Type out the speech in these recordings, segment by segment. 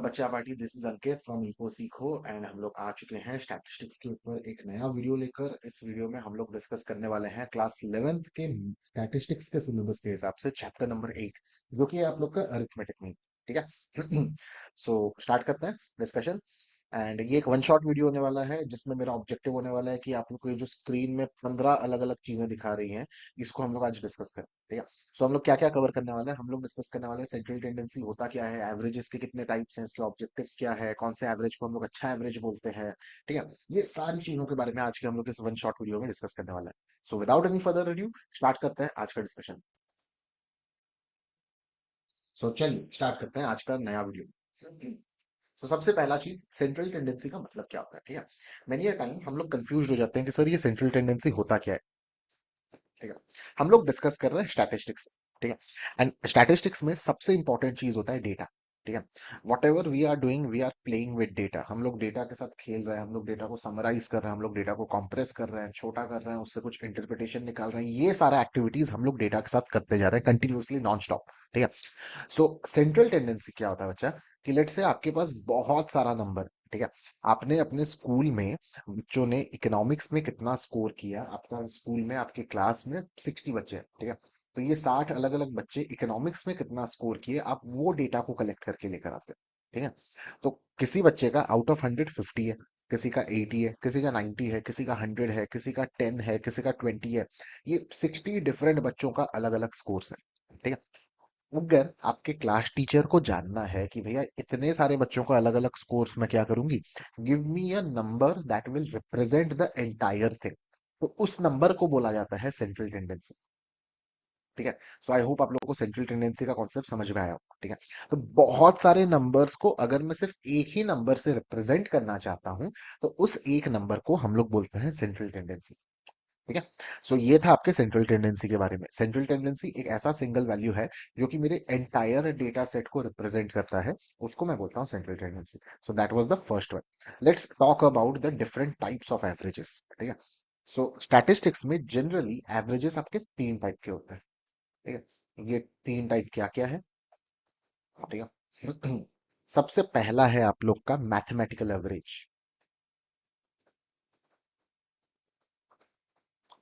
बच्चा party, this is Ankit from Eco Sikho and हम लोग आ चुके हैं स्टैटिस्टिक्स के ऊपर एक नया वीडियो लेकर। इस वीडियो में हम लोग डिस्कस करने वाले हैं क्लास 11th के स्टैटिस्टिक्स के सिलेबस के हिसाब से चैप्टर नंबर 8, जो कि है आप लोग का अरिथमेटिक में। ठीक है। सो स्टार्ट करते हैं डिस्कशन। एंड ये एक वन शॉट वीडियो होने वाला है, जिसमें मेरा ऑब्जेक्टिव होने वाला है कि आप लोग को ये जो स्क्रीन में 15 अलग अलग चीजें दिखा रही हैं, इसको हम लोग आज डिस्कस करें। ठीक है। सो हम लोग क्या क्या कवर करने वाले हैं, हम लोग डिस्कस करने वाले हैं सेंट्रल टेंडेंसी होता क्या है, एवरेजेस के कितने टाइप्स हैं, इसके ऑब्जेक्टिव्स क्या है, कौन से एवरेज को हम लोग अच्छा एवरेज बोलते हैं। ठीक है। ये सारी चीजों के बारे में आज के हम लोग इस वन शॉट वीडियो में डिस्कस करने वाला है। So without any further Rideau start करते हैं आज का डिस्कशन। सो चलिए स्टार्ट करते हैं आज का नया वीडियो। तो सबसे पहला चीज, सेंट्रल टेंडेंसी का मतलब क्या होता है। ठीक है। मेनी टाइम हम लोग कंफ्यूज हो जाते हैं कि सर ये सेंट्रल टेंडेंसी होता क्या है। ठीक है। हम लोग डिस्कस कर रहे हैं स्टैटिस्टिक्स। ठीक है। एंड स्टैटिस्टिक्स में सबसे इंपॉर्टेंट चीज होता है डेटा। ठीक है। Whatever we are doing, we are playing with data. हम लोग डेटा के साथ खेल रहे हैं, हम लोग डेटा को समराइज कर रहे हैं, हम लोग डेटा को कॉम्प्रेस कर रहे हैं, छोटा कर रहे हैं, उससे कुछ इंटरप्रिटेशन निकाल रहे हैं। ये सारा एक्टिविटीज हम लोग डेटा के साथ करते जा रहे हैं कंटिन्यूसली नॉन स्टॉप। ठीक है। सो सेंट्रल टेंडेंसी क्या होता है बच्चा, कि लेट से आपके पास बहुत सारा नंबर। ठीक है। आपने अपने स्कूल में बच्चों ने इकोनॉमिक्स में कितना स्कोर किया, आपका स्कूल में आपके क्लास में 60 बच्चे हैं। ठीक है। तो ये 60 अलग अलग बच्चे इकोनॉमिक्स में कितना स्कोर किए, आप वो डेटा को कलेक्ट करके लेकर आते हैं। ठीक है। तो किसी बच्चे का आउट ऑफ 100 50 है, किसी का 80 है, किसी का 90 है, किसी का 100 है, किसी का 10 है, किसी का 20 है। ये 60 डिफरेंट बच्चों का अलग अलग स्कोर्स है। ठीक है। अगर आपके क्लास टीचर को जानना है कि भैया इतने सारे बच्चों का अलग अलग स्कोर्स मैं क्या करूंगी, give me a number that will represent the entire thing, तो उस नंबर को बोला जाता है सेंट्रल टेंडेंसी। ठीक है। सो आई होप आप लोगों को सेंट्रल टेंडेंसी का कॉन्सेप्ट समझ में आया होगा। ठीक है। तो बहुत सारे नंबर्स को अगर मैं सिर्फ एक ही नंबर से रिप्रेजेंट करना चाहता हूं, तो उस एक नंबर को हम लोग बोलते हैं सेंट्रल टेंडेंसी। ठीक है। सो ये था आपके सेंट्रल टेंडेंसी के बारे में। सेंट्रल टेंडेंसी एक ऐसा सिंगल वैल्यू है जो कि मेरे एंटायर डेटा सेट को रिप्रेजेंट करता है, उसको मैं बोलता हूँ central tendency. So that was the first one. Let's talk about the different types of averages. ठीक है। सो स्टैटिस्टिक्स में जनरली एवरेजेस आपके तीन टाइप के होते हैं। ठीक है। ये तीन टाइप क्या क्या है। ठीक है। सबसे पहला है आप लोग का मैथमेटिकल एवरेज।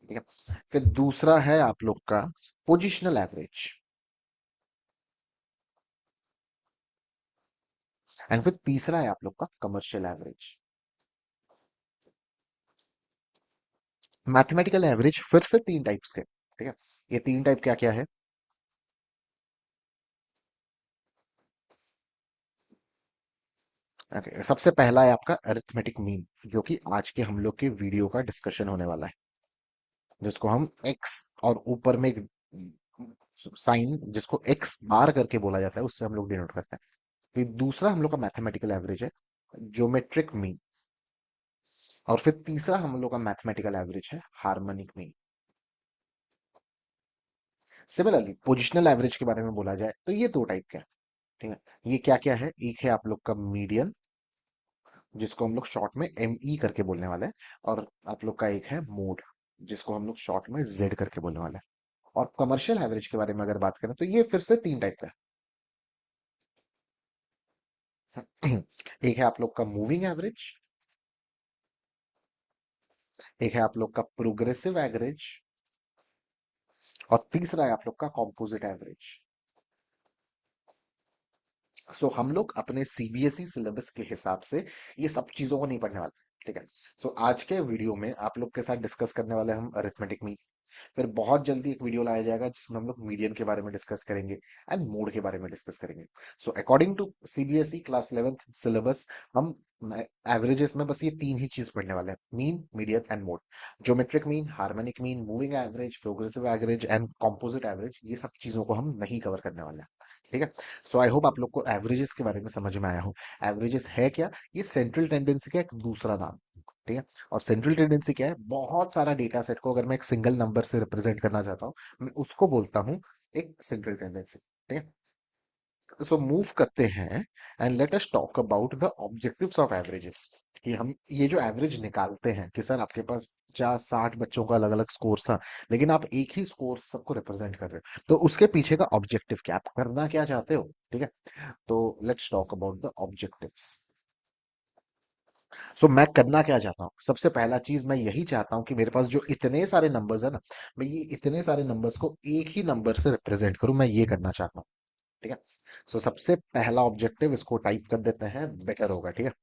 ठीक है। फिर दूसरा है आप लोग का पोजिशनल एवरेज। एंड फिर तीसरा है आप लोग का कमर्शियल एवरेज। मैथमेटिकल एवरेज फिर से तीन टाइप्स के। ठीक है। ये तीन टाइप क्या क्या है। Okay, सबसे पहला है आपका अरिथमेटिक मीन, जो कि आज के हम लोग के वीडियो का डिस्कशन होने वाला है, जिसको हम एक्स और ऊपर में एक साइन जिसको एक्स बार करके बोला जाता है, उससे हम लोग डिनोट करते हैं। फिर दूसरा हम लोग का मैथमेटिकल एवरेज है ज्योमेट्रिक मीन। और फिर तीसरा हम लोग का मैथमेटिकल एवरेज है harmonic mean. Similarly positional average के बारे में बोला जाए तो ये दो टाइप के हैं। ठीक है। ये क्या क्या है, एक है आप लोग का मीडियन, जिसको हम लोग शॉर्ट में एम ई करके बोलने वाले हैं। और आप लोग का एक है मोड, जिसको हम लोग शॉर्ट में जेड करके बोलने वाले हैं। और कमर्शियल एवरेज के बारे में अगर बात करें तो ये फिर से तीन टाइप का है। एक है आप लोग का मूविंग एवरेज, एक है आप लोग का प्रोग्रेसिव एवरेज, और तीसरा है आप लोग का कॉम्पोजिट एवरेज। सो हम लोग अपने सीबीएसई सिलेबस के हिसाब से ये सब चीजों को नहीं पढ़ने वाले। ठीक है। सो आज के वीडियो में आप लोग के साथ डिस्कस करने वाले हैं हम अरिथमेटिक मीन। फिर बहुत जल्दी एक वीडियो लाया जाएगा जिसमें हम लोग मीडियन के बारे में डिस्कस करेंगे एंड मोड के बारे में डिस्कस करेंगे। So according to CBSE class 11th syllabus, हम एवरेजेस में बस ये तीन ही चीज पढ़ने वाले हैं, mean, median and mode. Geometric mean, harmonic mean, moving average, progressive average and composite average, ये सब चीजों को हम नहीं कवर करने वाले हैं। ठीक है। सो आई होप आप लोग को एवरेजेस के बारे में समझ में आया हो। एवरेजेस है क्या, ये सेंट्रल टेंडेंसी का एक दूसरा नाम। ठीक है। और सेंट्रल टेंडेंसी क्या है, बहुत सारा डेटा सेट को अगर मैं एक सिंगल नंबर से रिप्रेजेंट करना चाहता हूँ, मैं उसको बोलता हूँ एक सेंट्रल टेंडेंसी। ठीक है। सो मूव करते हैं and let us talk about the objectives of averages. कि हम ये जो एवरेज निकालते हैं कि सर आपके पास 50-60 बच्चों का अलग अलग स्कोर था, लेकिन आप एक ही स्कोर सबको रिप्रेजेंट कर रहे हो, तो उसके पीछे का ऑब्जेक्टिव क्या, आप करना क्या चाहते हो, ठीक है। तो let's talk about the objectives. So मैं करना क्या चाहता हूँ, सबसे पहला चीज मैं यही चाहता हूँ कि मेरे पास जो इतने सारे नंबर्स है ना, मैं ये इतने सारे नंबर्स को एक ही नंबर से रिप्रेजेंट करूं, मैं ये करना चाहता हूँ, ठीक है। सो सबसे पहला ऑब्जेक्टिव, इसको टाइप कर देते हैं, बेटर होगा, ठीक है।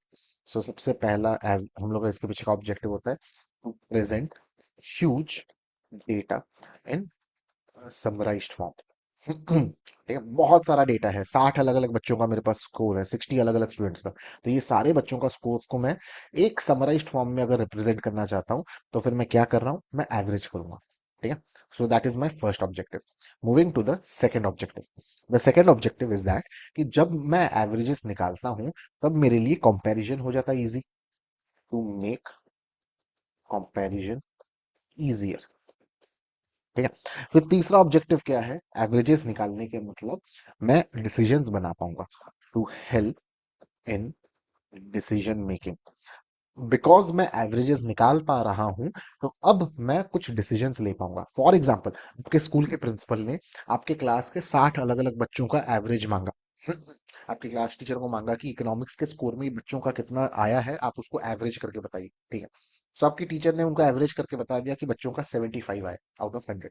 सो सबसे पहला हम लोग का इसके पीछे का ऑब्जेक्टिव होता है to present huge data in summarised form. ठीक है, बहुत सारा डेटा है, 60 अलग अलग बच्चों का मेरे पास स्कोर है, 60 अलग अलग स्टूडेंट्स का। तो ये सारे बच्चों का स्कोर्स को मैं एक समराइज्ड फॉर्म में अगर रिप्रेजेंट करना चाहता हूँ, तो फिर मैं क्या कर रहा हूँ, मैं एवरेज करूंगा, ठीक है। So that is my first objective. Moving to the second objective. The second objective is that कि जब मैं एवरेजेस निकालता हूँ, तब मेरे लिए कंपैरिजन हो जाता है easy, to make comparison easier, ठीक है। फिर तीसरा ऑब्जेक्टिव क्या है, एवरेजेस निकालने के मतलब मैं डिसीजंस बना पाऊंगा, to help in decision making. Because मैं एवरेजेस निकाल पा रहा हूं, तो अब मैं कुछ डिसीजंस ले पाऊंगा। फॉर एग्जाम्पल, आपके स्कूल के प्रिंसिपल ने आपके क्लास के 60 अलग अलग बच्चों का एवरेज मांगा। आपके क्लास टीचर को मांगा कि इकोनॉमिक्स के स्कोर में ये बच्चों का कितना आया है, आप उसको एवरेज करके बताइए, ठीक है। सो आपकी टीचर ने उनको एवरेज करके बता दिया कि बच्चों का 75 आया आउट ऑफ 100।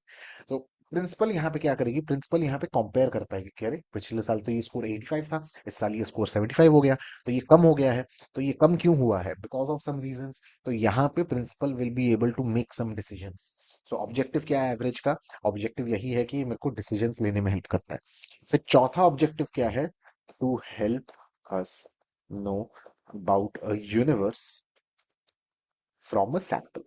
तो प्रिंसिपल यहाँ पे क्या करेगी, प्रिंसिपल यहाँ पे कंपेयर कर पाएगी कि अरे पिछले साल तो ये स्कोर 85 था, इस साल ये स्कोर 75 हो गया, तो ये कम हो गया है। तो ये कम क्यों हुआ है, बिकॉज ऑफ सम रीजंस। तो यहाँ पे principal will be able to make some decisions. So objective क्या है एवरेज का, ऑब्जेक्टिव यही है कि मेरे को डिसीजंस लेने में हेल्प करता है। फिर चौथा ऑब्जेक्टिव क्या है, to help us know about a universe from a sample.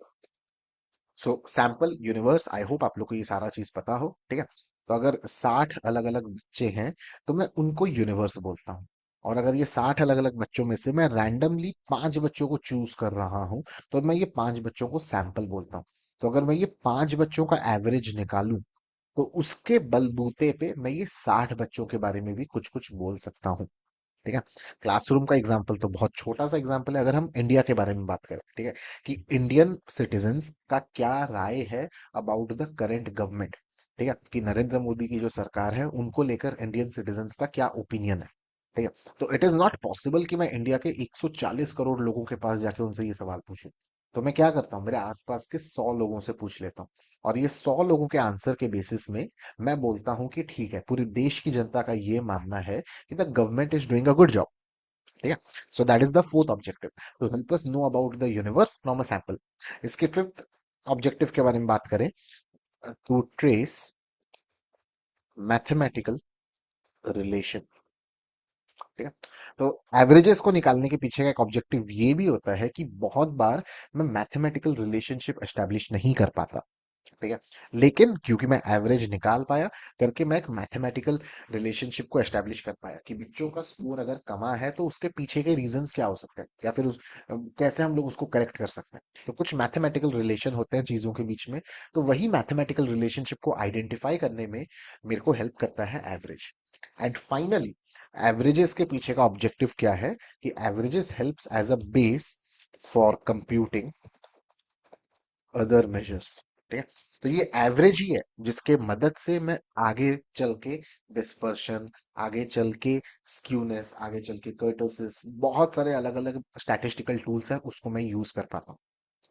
So sample universe, I hope आप लोग को ये सारा चीज पता हो, ठीक है। तो अगर 60 अलग अलग बच्चे हैं, तो मैं उनको यूनिवर्स बोलता हूँ। और अगर ये 60 अलग अलग बच्चों में से मैं रैंडमली 5 बच्चों को चूज कर रहा हूँ, तो मैं ये 5 बच्चों को सैंपल बोलता हूँ। तो अगर मैं ये 5 बच्चों का एवरेज निकालूं, तो उसके बलबूते पे मैं ये 60 बच्चों के बारे में भी कुछ कुछ बोल सकता हूँ, ठीक है। क्लासरूम का एग्जाम्पल तो बहुत छोटा सा एग्जाम्पल है, अगर हम इंडिया के बारे में बात करें, ठीक है, कि इंडियन सिटीजन्स का क्या राय है अबाउट द करंट गवर्नमेंट, ठीक है, कि नरेंद्र मोदी की जो सरकार है उनको लेकर इंडियन सिटीजन्स का क्या ओपिनियन है, ठीक है। तो इट इज नॉट पॉसिबल कि मैं इंडिया के 140 करोड़ लोगों के पास जाके उनसे ये सवाल पूछूं। तो मैं क्या करता हूँ, मेरे आसपास के 100 लोगों से पूछ लेता हूँ, और ये 100 लोगों के आंसर के बेसिस में मैं बोलता हूँ कि ठीक है, पूरे देश की जनता का ये मानना है कि the government is doing a good job, ठीक है। So that is the fourth objective, to help us know about the universe from a sample. इसके फिफ्थ ऑब्जेक्टिव के बारे में बात करें, टू ट्रेस मैथमेटिकल रिलेशन, ठीक है। तो एवरेजेस को निकालने के पीछे का एक ऑब्जेक्टिव ये भी होता है कि बहुत बार मैं मैथमेटिकल रिलेशनशिप एस्टेब्लिश नहीं कर पाता, ठीक है। लेकिन क्योंकि मैं एवरेज निकाल पाया करके, मैं एक मैथमेटिकल रिलेशनशिप को एस्टेब्लिश कर पाया कि बच्चों का स्कोर अगर कमा है तो उसके पीछे के रीजंस क्या हो सकते हैं, या फिर कैसे हम लोग उसको करेक्ट कर सकते हैं। तो कुछ मैथमेटिकल रिलेशन होते हैं चीजों के बीच में, तो वही मैथमेटिकल रिलेशनशिप को आइडेंटिफाई करने में मेरे को हेल्प करता है एवरेज। एंड फाइनली, एवरेजेस के पीछे का ऑब्जेक्टिव क्या है, कि averages helps as a base for computing other measures, ठीक है। तो ये एवरेज ही है जिसके मदद से मैं आगे चल के डिस्पर्शन, आगे चल के स्क्यूनेस, आगे चल के कर्टोसिस, बहुत सारे अलग अलग स्टैटिस्टिकल टूल्स हैं, उसको मैं यूज कर पाता हूँ,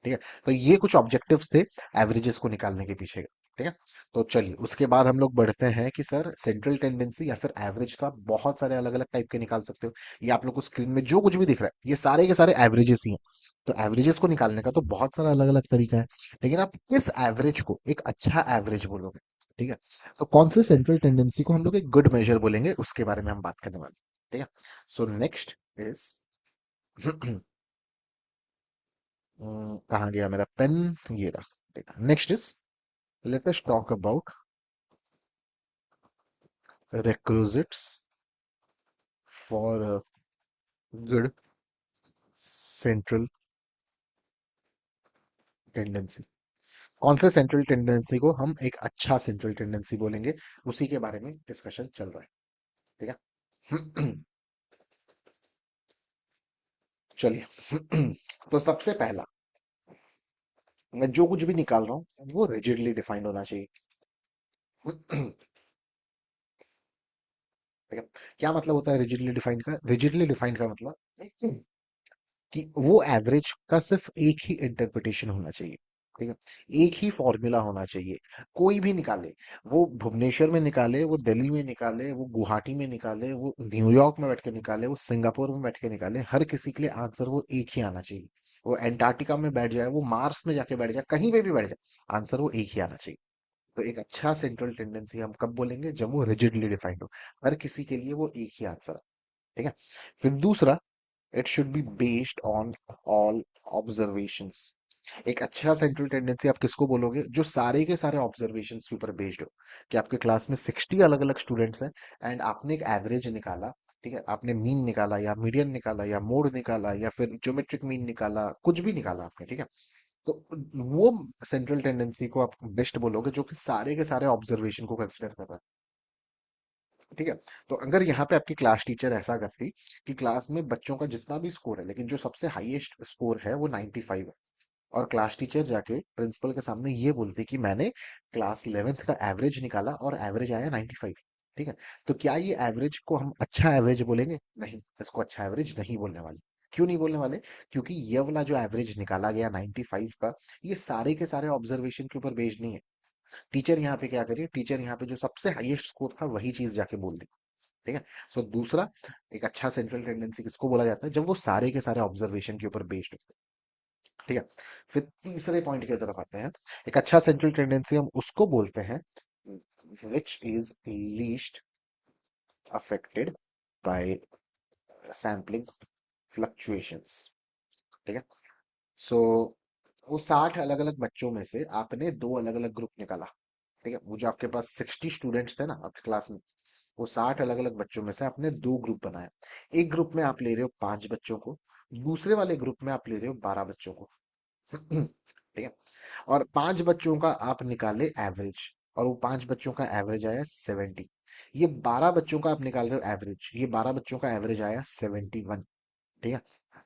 ठीक है। तो ये कुछ ऑब्जेक्टिव्स थे एवरेजेस को निकालने के पीछे, ठीक है। तो चलिए उसके बाद हम लोग बढ़ते हैं कि सर सेंट्रल टेंडेंसी या फिर एवरेज का बहुत सारे अलग अलग टाइप के निकाल सकते हो। ये आप लोग को स्क्रीन में जो कुछ भी दिख रहा है, ये सारे के सारे एवरेजेस ही हैं। तो एवरेजेस को निकालने का तो बहुत सारा अलग अलग तरीका है, लेकिन आप किस एवरेज को एक अच्छा एवरेज बोलोगे, ठीक है। तो कौन से सेंट्रल टेंडेंसी को हम लोग एक गुड मेजर बोलेंगे, उसके बारे में हम बात करने वाले हैं, ठीक है। सो नेक्स्ट इज कहाँ गया मेरा पेन, ये रहा। Next is, let us talk about requisites for a good central tendency. कौन से सेंट्रल टेंडेंसी को हम एक अच्छा सेंट्रल टेंडेंसी बोलेंगे, उसी के बारे में डिस्कशन चल रहा है, ठीक है। चलिए। तो सबसे पहला, मैं जो कुछ भी निकाल रहा हूँ वो रिजिडली डिफाइंड होना चाहिए। ठीक है। क्या मतलब होता है रिजिडली डिफाइंड का? रिजिडली डिफाइंड का मतलब कि वो एवरेज का सिर्फ एक ही इंटरप्रिटेशन होना चाहिए। ठीक है। एक ही फॉर्मूला होना चाहिए। कोई भी निकाले, वो भुवनेश्वर में निकाले, वो दिल्ली में निकाले, वो गुवाहाटी में निकाले, वो न्यूयॉर्क में बैठ के निकाले, वो सिंगापुर में बैठ के निकाले, हर किसी के लिए आंसर वो एक ही आना चाहिए। वो एंटार्क्टिका में बैठ जाए, वो मार्स में जाके बैठ जाए, कहीं पे भी बैठ जाए, आंसर वो एक ही आना चाहिए। तो एक अच्छा सेंट्रल टेंडेंसी हम कब बोलेंगे? जब वो रिजिडली डिफाइंड हो, हर किसी के लिए वो एक ही आंसर है। ठीक है। फिर दूसरा, it should be based on all observations. एक अच्छा सेंट्रल टेंडेंसी आप किसको बोलोगे? जो सारे के सारे ऑब्जर्वेशंस के ऊपर बेस्ड हो। कि आपके क्लास में 60 अलग अलग स्टूडेंट्स हैं, एंड आपने एक एवरेज निकाला। ठीक है, आपने मीन निकाला या मीडियन निकाला या मोड निकाला या फिर ज्योमेट्रिक मीन निकाला, कुछ भी निकाला आपने। ठीक है। तो वो सेंट्रल टेंडेंसी को आप बेस्ट बोलोगे, जो कि सारे के सारे ऑब्जर्वेशन को कंसिडर कर रहा है। ठीक है। तो अगर यहाँ पे आपकी क्लास टीचर ऐसा करती कि क्लास में बच्चों का जितना भी स्कोर है, लेकिन जो सबसे हाईएस्ट स्कोर है वो 95 है, और क्लास टीचर जाके प्रिंसिपल के सामने ये बोलती कि मैंने क्लास 11th का एवरेज निकाला और एवरेज आया 95। ठीक है। तो क्या ये एवरेज को हम अच्छा एवरेज बोलेंगे? नहीं, इसको अच्छा एवरेज नहीं बोलने वाले। क्यों नहीं बोलने वाले? क्योंकि ये वाला जो एवरेज निकाला गया 95 का, ये सारे के सारे ऑब्जर्वेशन के ऊपर बेस्ड नहीं है। टीचर यहाँ पे क्या करिए, टीचर यहाँ पे जो सबसे हाईएस्ट स्कोर था वही चीज जाके बोल दी। ठीक है। सो दूसरा, एक अच्छा सेंट्रल टेंडेंसी किसको बोला जाता है? जब वो सारे के सारे ऑब्जर्वेशन के ऊपर बेस्ड हो। ठीक है। फिर तीसरे पॉइंट की तरफ आते हैं। एक अच्छा सेंट्रल टेंडेंसी हम उसको बोलते हैं which is least affected by sampling fluctuations. ठीक है। सो वो 60 अलग अलग बच्चों में से आपने दो अलग अलग ग्रुप निकाला। ठीक है। वो जो आपके पास 60 स्टूडेंट्स थे ना आपकी क्लास में, वो 60 अलग अलग बच्चों में से आपने दो ग्रुप बनाया। एक ग्रुप में आप ले रहे हो 5 बच्चों को, दूसरे वाले ग्रुप में आप ले रहे हो 12 बच्चों को। ठीक है। और 5 बच्चों का आप निकाले एवरेज, और वो 5 बच्चों का एवरेज आया 70। ये 12 बच्चों का आप निकाल रहे हो एवरेज, ये 12 बच्चों का एवरेज आया 71। ठीक है।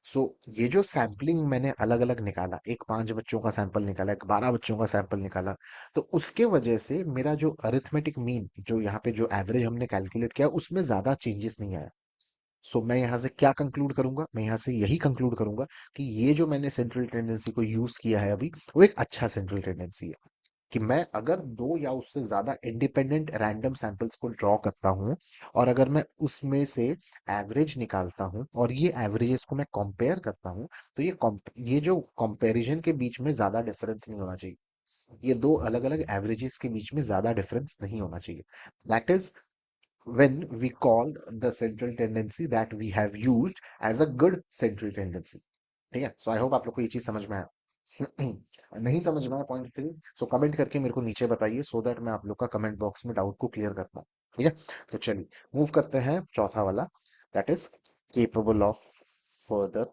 सो ये जो सैम्पलिंग मैंने अलग अलग निकाला, एक 5 बच्चों का सैंपल निकाला, एक 12 बच्चों का सैंपल निकाला, तो उसके वजह से मेरा जो अरिथमेटिक मीन, जो यहाँ पे जो एवरेज हमने कैलकुलेट किया, उसमें ज्यादा चेंजेस नहीं आया। सो मैं यहाँ से क्या कंक्लूड करूंगा? मैं यहाँ से यही कंक्लूड करूंगा कि ये जो मैंने सेंट्रल टेंडेंसी को यूज किया है अभी, वो एक अच्छा सेंट्रल टेंडेंसी है। कि मैं अगर दो या उससे ज्यादा इंडिपेंडेंट रैंडम सैंपल्स को ड्रॉ करता हूं, और अगर मैं उसमें से एवरेज निकालता हूं और ये एवरेजेस को मैं कंपेयर करता हूं, तो ये जो कंपैरिजन के बीच में ज्यादा डिफरेंस नहीं होना चाहिए। ये दो अलग अलग एवरेजेस के बीच में ज्यादा डिफरेंस नहीं होना चाहिए। That is when we call the central tendency that we have used as a good central tendency। ठीक है। सो आई होप आप लोग को ये चीज समझ में आया। नहीं समझ में आया पॉइंट 3, सो कमेंट करके मेरे को नीचे बताइए, सो दैट मैं आप लोग का कमेंट बॉक्स में डाउट को क्लियर कर पाऊँ। ठीक है। तो चलिए मूव करते हैं चौथा वाला, that is capable of further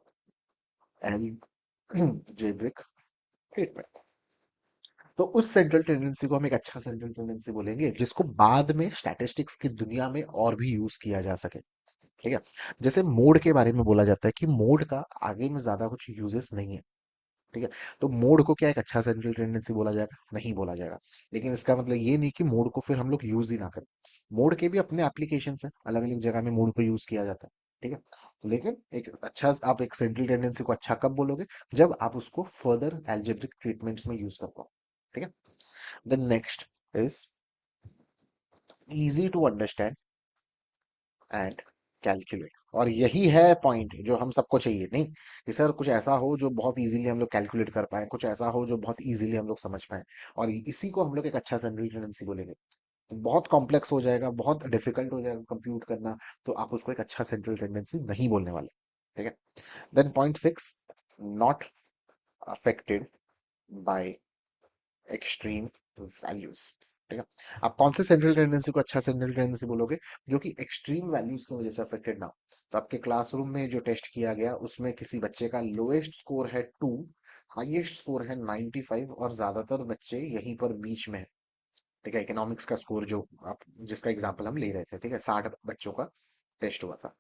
algebraic treatment. तो उस सेंट्रल टेंडेंसी को हम एक अच्छा सेंट्रल टेंडेंसी बोलेंगे जिसको बाद में स्टैटिस्टिक्स की दुनिया में और भी यूज किया जा सके। ठीक है। जैसे मोड के बारे में बोला जाता है कि मोड का आगे में ज्यादा कुछ यूजेस नहीं है। ठीक है। तो मोड को क्या एक अच्छा सेंट्रल टेंडेंसी बोला जाएगा? नहीं बोला जाएगा। लेकिन इसका मतलब ये नहीं कि मोड को फिर हम लोग यूज ही ना करें। मोड के भी अपने एप्लीकेशन है, अलग अलग जगह में मोड को यूज किया जाता है। ठीक है। लेकिन एक अच्छा, आप एक सेंट्रल टेंडेंसी को अच्छा कब बोलोगे? जब आप उसको फर्दर एल्जेब्रिक ट्रीटमेंट्स में यूज कर पाओ। ठीक है। The next is easy to understand and calculate. और यही है पॉइंट जो हम सबको चाहिए। नहीं कि सर कुछ ऐसा हो जो बहुत इजीली हम लोग कैलकुलेट कर पाए, कुछ ऐसा हो जो बहुत इजीली हम लोग समझ पाए, और इसी को हम लोग एक अच्छा सेंट्रल टेंडेंसी बोलेंगे। तो बहुत कॉम्प्लेक्स हो जाएगा, बहुत डिफिकल्ट हो जाएगा कंप्यूट करना, तो आप उसको एक अच्छा सेंट्रल टेंडेंसी नहीं बोलने वाले। ठीक है। Then point 6, not affected by extreme values. ठीक है। आप कौन से सेंट्रल टेंडेंसी को अच्छा सेंट्रल टेंडेंसी बोलोगे? जो कि एक्सट्रीम वैल्यूज की वजह से अफेक्टेड ना हो। तो आपके क्लासरूम में जो टेस्ट किया गया उसमें किसी बच्चे का लोएस्ट स्कोर है 2, हाईएस्ट स्कोर है 95, और ज्यादातर बच्चे यहीं पर बीच में है। ठीक है। इकोनॉमिक्स का स्कोर जो आप जिसका एग्जांपल हम ले रहे थे, ठीक है, 60 बच्चों का टेस्ट हुआ था।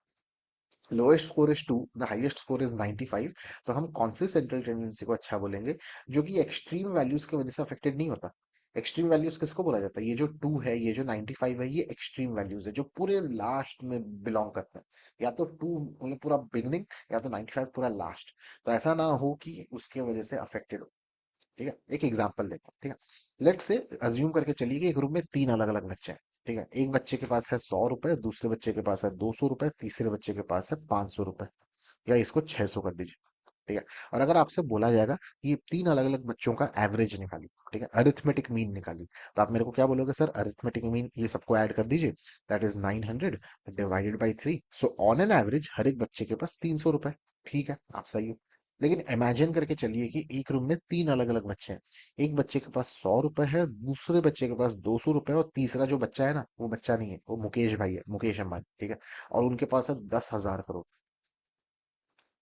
Lowest score is 2, the highest score is 95। तो हम कौन से सेंट्रल टेंडेंसी को अच्छा बोलेंगे? जो कि एक्सट्रीम वैल्यूज की वजह से अफेक्टेड नहीं होता। एक्सट्रीम वैल्यूज किसको बोला जाता है? ये जो 2 है, ये जो 95 है, ये एक्सट्रीम वैल्यूज है जो पूरे लास्ट में बिलोंग करते हैं। या तो 2 मतलब पूरा बिगनिंग, या तो 95 पूरा लास्ट। तो ऐसा ना हो कि उसके वजह से अफेक्टेड हो। ठीक है, एक एग्जांपल लेते हैं। ठीक है, लेट से अज्यूम करके चलिए कि एक रूम में 3 अलग अलग बच्चे हैं। ठीक है, एक बच्चे के पास है 100 रुपए, दूसरे बच्चे के पास है 200 रुपए, तीसरे बच्चे के पास है 500 रुपए। या इसको 600 कर दीजिए। ठीक है, और अगर आपसे बोला जाएगा कि ये 3 अलग अलग बच्चों का एवरेज निकालिए, ठीक है, अरिथमेटिक मीन निकालिए, तो आप मेरे को क्या बोलोगे? सर अरिथमेटिक मीन ये सबको ऐड कर दीजिए, that is 900 divided by 3, so on an average हर एक बच्चे के पास 300 रुपए। ठीक है, आप सही हो। लेकिन इमेजिन करके चलिए कि एक रूम में 3 अलग अलग बच्चे हैं। एक बच्चे के पास 100 रुपए है, दूसरे बच्चे के पास 200 रुपए है, और तीसरा जो बच्चा है ना, वो बच्चा नहीं है, वो मुकेश भाई है, मुकेश अंबानी। ठीक है, और उनके पास है 10,000 करोड़।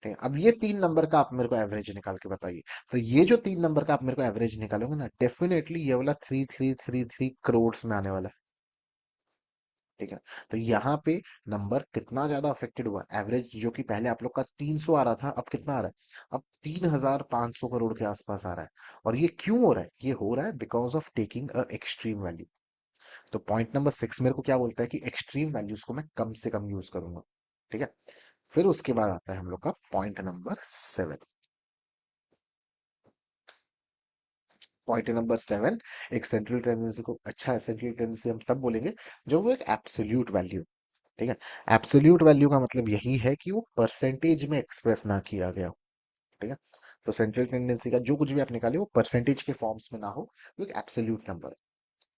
ठीक है, अब ये 3 नंबर का आप मेरे को एवरेज निकाल के बताइए। तो ये जो 3 नंबर का आप मेरे को एवरेज निकालोगे ना, डेफिनेटली ये वाला 3,333 करोड़ में आने वाला है। ठीक है, तो यहाँ पे नंबर कितना ज्यादा अफेक्टेड हुआ? एवरेज जो कि पहले आप लोग का 300 आ रहा था, अब कितना आ रहा है? अब 3,500 करोड़ के आसपास आ रहा है। और ये क्यों हो रहा है? ये हो रहा है because of taking a extreme value. तो पॉइंट नंबर 6 मेरे को क्या बोलता है कि एक्सट्रीम वैल्यूज को मैं कम से कम यूज करूंगा। ठीक है, फिर उसके बाद आता है हम लोग का पॉइंट नंबर 7। पॉइंट नंबर 7, एक सेंट्रल टेंडेंसी को अच्छा है, सेंट्रल टेंडेंसी हम तब बोलेंगे जब वो एक एब्सोल्यूट वैल्यू। ठीक है, एब्सोल्यूट वैल्यू का मतलब यही है कि वो परसेंटेज में एक्सप्रेस ना किया गया हो। ठीक है, तो सेंट्रल टेंडेंसी का जो कुछ भी आप निकाले वो परसेंटेज के फॉर्म्स में ना हो, वो एक एब्सोल्यूट नंबर है।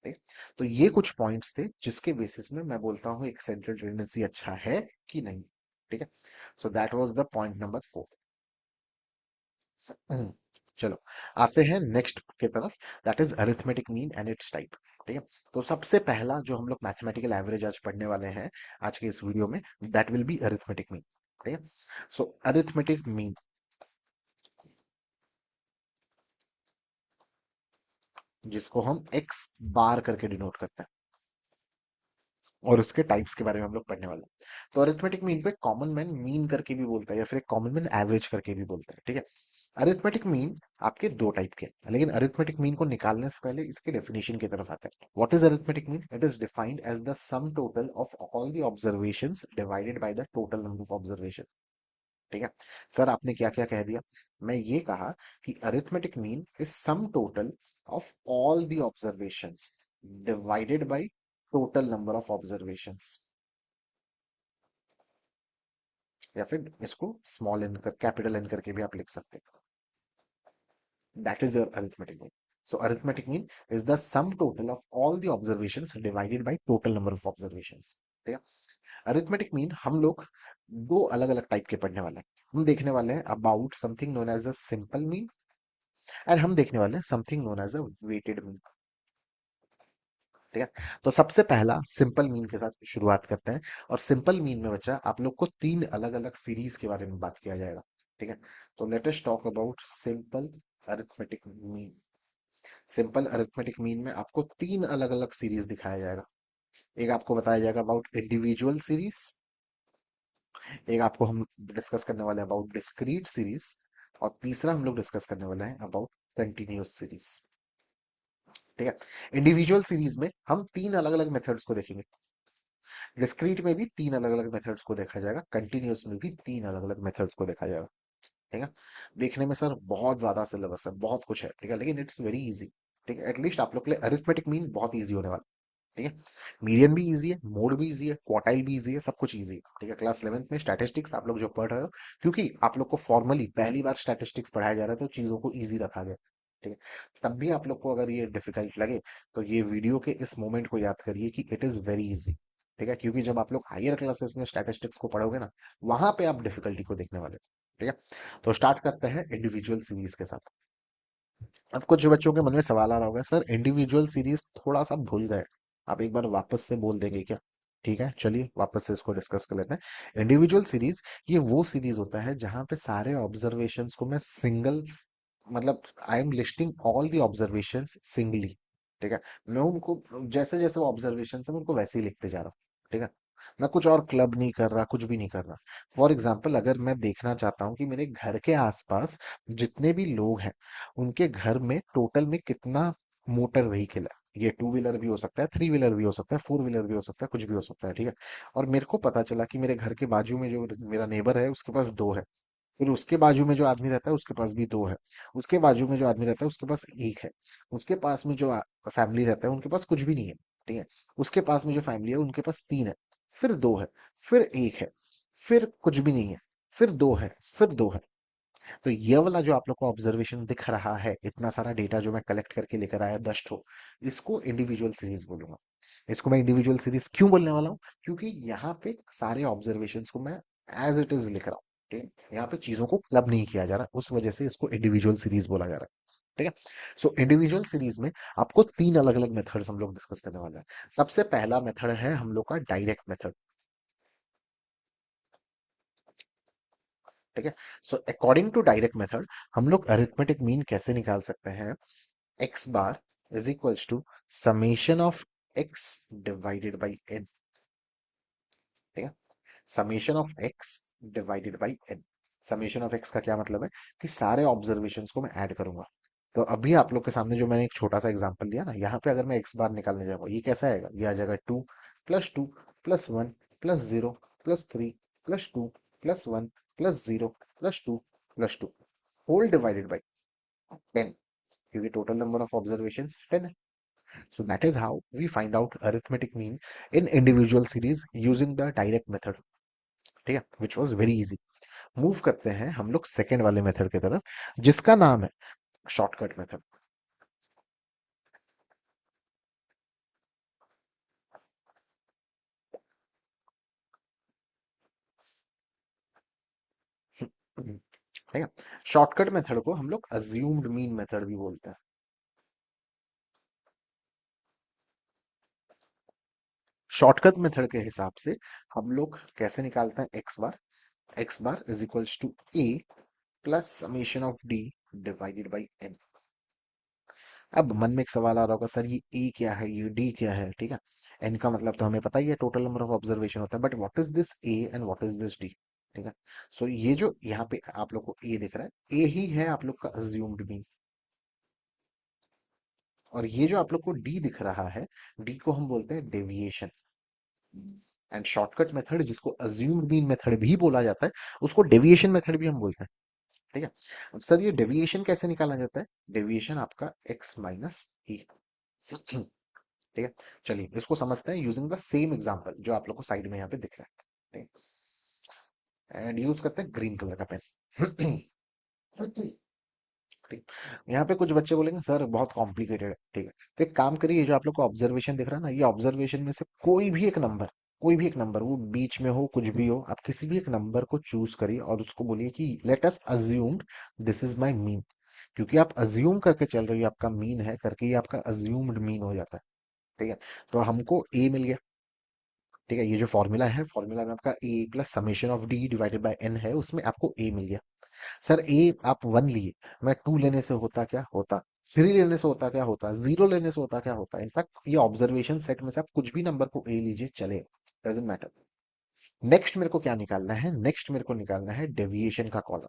ठीक है? तो ये कुछ पॉइंट्स थे जिसके बेसिस में मैं बोलता हूँ एक सेंट्रल टेंडेंसी अच्छा है कि नहीं। ठीक है, so that was the point number 4। चलो, आते हैं नेक्स्ट की तरफ, that is arithmetic mean and it's type. ठीक है, तो सबसे पहला जो हम लोग मैथमेटिकल एवरेज आज पढ़ने वाले हैं आज के इस वीडियो में, that will B arithmetic mean. ठीक है, सो अरिथमेटिक मीन जिसको हम एक्स बार करके डिनोट करते हैं, और उसके टाइप्स के बारे में हम लोग पढ़ने वाले हैं। तो अरिथमेटिक मीन को एक कॉमन मैन मीन करके भी बोलता है, या फिर एक कॉमन मैन एवरेज करके भी बोलता है। ठीक है, अरिथमेटिक मीन आपके दो टाइप के हैं, लेकिन अरिथमेटिक मीन को निकालने से पहले इसके डेफिनेशन की तरफ आते हैं। What is arithmetic mean? It is defined as the sum total of all the observations divided by the total number of observation. ठीक है, सर आपने क्या क्या कह दिया? मैं ये कहा कि arithmetic mean is some total of all the observations divided by total number of observations. या फिर इसको स्मॉल एन कर कैपिटल एन करके भी आप लिख सकते हैं। That is your arithmetic mean. So arithmetic mean is the sum total of all the observations divided by total number of observations. ठीक है, अरिथमेटिक मीन हम लोग दो अलग अलग टाइप के पढ़ने वाले हैं। हम देखने वाले हैं about something known as a simple mean, and हम देखने वाले हैं something known as a weighted mean. ठीक है, तो सबसे पहला सिंपल मीन के साथ शुरुआत करते हैं। और सिंपल मीन में बच्चा आप लोग को 3 अलग अलग सीरीज के बारे में बात किया जाएगा। ठीक है, तो let us talk about simple arithmetic mean. Simple arithmetic mean में आपको 3 अलग अलग सीरीज दिखाया जाएगा। एक आपको बताया जाएगा अबाउट इंडिविजुअल सीरीज, एक आपको हम डिस्कस करने वाले हैं अबाउट डिस्क्रीट सीरीज, और तीसरा हम लोग डिस्कस करने वाले हैं अबाउट कंटिन्यूअस सीरीज। ठीक है, इंडिविजुअल सीरीज में हम 3 अलग अलग मेथड्स को देखेंगे। डिस्क्रीट में भी 3 अलग अलग मेथड्स को देखा जाएगा, कंटिन्यूअस में भी 3 अलग अलग मेथड्स को देखा जाएगा। ठीक है, देखने में सर बहुत ज्यादा सिलेबस है, बहुत कुछ है। ठीक है, लेकिन इट्स वेरी इजी। ठीक है, एटलीस्ट आप लोग के लिए अरिथमेटिक मीन बहुत इजी होने वाला है। ठीक है, मीडियन भी इजी है, मोड भी इजी है, क्वार्टाइल भी इजी है, सब कुछ इजी है। ठीक है, क्लास 11th में स्टैटिस्टिक्स आप लोग जो पढ़ रहे हो, क्योंकि आप लोग को फॉर्मली पहली बार स्टैटिस्टिक्स पढ़ाया जा रहा है, तो चीजों को इजी रखा गया। ठीक है, तब भी आप लोग को अगर ये डिफिकल्ट लगे, तो ये वीडियो के इस मोमेंट को याद करिए कि इट इज वेरी इजी। ठीक है, क्योंकि जब आप लोग हायर क्लासेस में स्टैटिस्टिक्स को पढ़ोगे ना, वहां पे आप डिफिकल्टी को देखने वाले हो। ठीक है, तो स्टार्ट करते हैं इंडिविजुअल सीरीज के साथ। अब कुछ बच्चों के मन में सवाल आ रहा होगा, सर इंडिविजुअल सीरीज थोड़ा सा भूल गए, आप एक बार वापस से बोल देंगे क्या? ठीक है, चलिए वापस से इसको डिस्कस कर लेते हैं। इंडिविजुअल सीरीज ये वो सीरीज होता है जहां पे सारे ऑब्जर्वेशंस को मैं सिंगल, मतलब I am listing all the observations singly. ठीक है, मैं उनको जैसे जैसे वो ऑब्जर्वेशन है मैं उनको वैसे ही लिखते जा रहा हूँ। ठीक है, मैं कुछ और क्लब नहीं कर रहा, कुछ भी नहीं कर रहा। फॉर एग्जाम्पल अगर मैं देखना चाहता हूँ कि मेरे घर के आसपास जितने भी लोग हैं उनके घर में टोटल में कितना मोटर व्हीकल है, ये टू व्हीलर भी हो सकता है, थ्री व्हीलर भी हो सकता है, फोर व्हीलर भी हो सकता है, कुछ भी हो सकता है, ठीक है। और मेरे को पता चला कि मेरे घर के बाजू में जो मेरा नेबर है उसके पास दो है, फिर उसके बाजू में जो आदमी रहता है उसके पास भी दो है, उसके बाजू में जो आदमी रहता है उसके पास एक है, उसके पास में जो फैमिली रहता है उनके पास कुछ भी नहीं है, ठीक है। उसके पास में जो फैमिली है उनके पास तीन है, फिर दो है, फिर एक है, फिर कुछ भी नहीं है, फिर दो है, फिर दो है। तो ये वाला जो आप लोग को ऑब्जर्वेशन दिख रहा है, इतना सारा डेटा जो मैं कलेक्ट करके लेकर आया 10 ठो, इसको इंडिविजुअल सीरीज बोलूंगा। इसको मैं इंडिविजुअल सीरीज क्यों बोलने वाला हूँ, क्योंकि यहाँ पे सारे ऑब्जर्वेशंस को मैं एज इट इज लिख रहा हूँ, ठीक है। यहाँ पे चीजों को क्लब नहीं किया जा रहा, उस वजह से इसको इंडिविजुअल सीरीज बोला जा रहा है, ठीक है। सो इंडिविजुअल सीरीज में आपको तीन अलग अलग मेथड्स हम लोग डिस्कस करने वाले हैं। सबसे पहला मेथड है हम लोग का डायरेक्ट मेथड, ठीक है। So according to direct method हम लोग अरिथमेटिक मीन कैसे निकाल सकते हैं, X bar is equals to summation of X divided by N, ठीक है। Summation of X divided by N. Summation of X का क्या मतलब है कि सारे ऑब्जर्वेशंस को मैं ऐड करूंगा। तो अभी आप लोग के सामने जो मैंने एक छोटा सा एग्जांपल दिया ना, यहाँ पे अगर मैं एक्स बार निकालने जाऊंगा ये कैसा आएगा, ये आ जाएगा two plus one plus zero plus three plus two plus one plus zero plus two whole divided by 10, क्योंकि टोटल नंबर ऑफ ऑब्जर्वेशंस 10 है। So that is how we find out arithmetic mean in individual series using the direct method, ठीक है, which was very easy। Move करते हैं हम लोग second वाले method की तरफ, जिसका नाम है शॉर्टकट मेथड। ठीक है। शॉर्टकट मेथड को हम लोग अज्यूम्ड मीन मेथड भी बोलते हैं। शॉर्टकट मेथड के हिसाब से हम लोग कैसे निकालते हैं X bar is equals to A plus summation of D divided by N. अब मन में एक सवाल आ रहा होगा, सर ये ए क्या है, ये डी क्या है, ठीक है। एन का मतलब तो हमें पता ही है, टोटल नंबर ऑफ ऑब्जर्वेशन होता है, but what is this A and what is this D, ठीक है। सो ये जो यहाँ पे आप लोग को ए दिख रहा है, ए ही है आप लोग का अज्यूम्ड मीन। और ये जो आप लोग को डी दिख रहा है, डी को हम बोलते हैं डेविएशन। एंड शॉर्टकट मेथड जिसको अज्यूम्ड मीन मेथड भी बोला जाता है, उसको डेविएशन मेथड भी हम बोलते हैं, ठीक है। अब सर ये डेविएशन कैसे निकाला जाता है, डेविएशन आपका एक्स माइनस ए, ठीक है। चलिए इसको समझते हैं यूजिंग द सेम एग्जांपल जो आप लोग को साइड में यहाँ पे दिख रहा है, ठीक है। एंड यूज करते हैं ग्रीन कलर का पेन। ठीक। यहाँ पे कुछ बच्चे बोलेंगे सर बहुत कॉम्प्लिकेटेड है, ठीक है। तो एक काम करिए, जो आप लोग को ऑब्जर्वेशन दिख रहा है ना, ये ऑब्जर्वेशन में से कोई भी एक नंबर वो बीच में हो, कुछ भी हो, आप किसी भी एक नंबर को चूज करिए और उसको बोलिए कि let us assume this is my mean. क्योंकि आप अज्यूम करके चल रही हो, आपका मीन है करके ये आपका अज्यूम्ड मीन हो जाता है, ठीक है। तो हमको ए मिल गया, ठीक है। ये जो फॉर्मूला है, फॉर्मूला में आपका A plus summation of D divided by N है, उसमें आपको ए मिल गया। सर ए आप वन लिए, मैं टू लेने से होता क्या होता, थ्री लेने से होता क्या होता, जीरो लेने से होता क्या होता। इनफैक्ट ये ऑब्जर्वेशन सेट में से आप कुछ भी नंबर को ए लीजिए चलेगा, डजेंट मैटर। नेक्स्ट मेरे को क्या निकालना है, नेक्स्ट मेरे को निकालना है डेविएशन का कॉलम।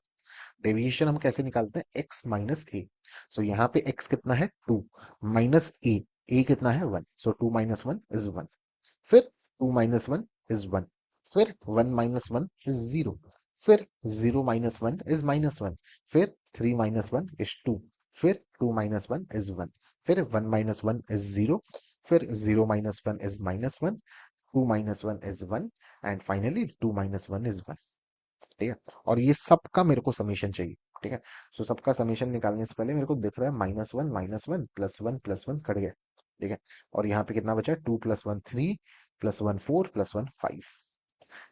डेविएशन हम कैसे निकालते हैं, एक्स माइनस ए। सो यहाँ पे एक्स कितना है टू, माइनस ए कितना है one, so two minus one is one. फिर two minus one is one, फिर one minus one is zero, फिर zero minus one is minus one, फिर three minus one is two, फिर two minus one is one, फिर one minus one is zero, फिर zero minus one is minus one, two minus one is one, and finally two minus one is one, ठीक है। और ये सबका मेरे को समीशन चाहिए, ठीक है। सो सबका समीशन निकालने से पहले मेरे को दिख रहा है minus one plus one cut गया, ठीक है। और यहाँ पे कितना बचा, two plus one three plus one four plus one five.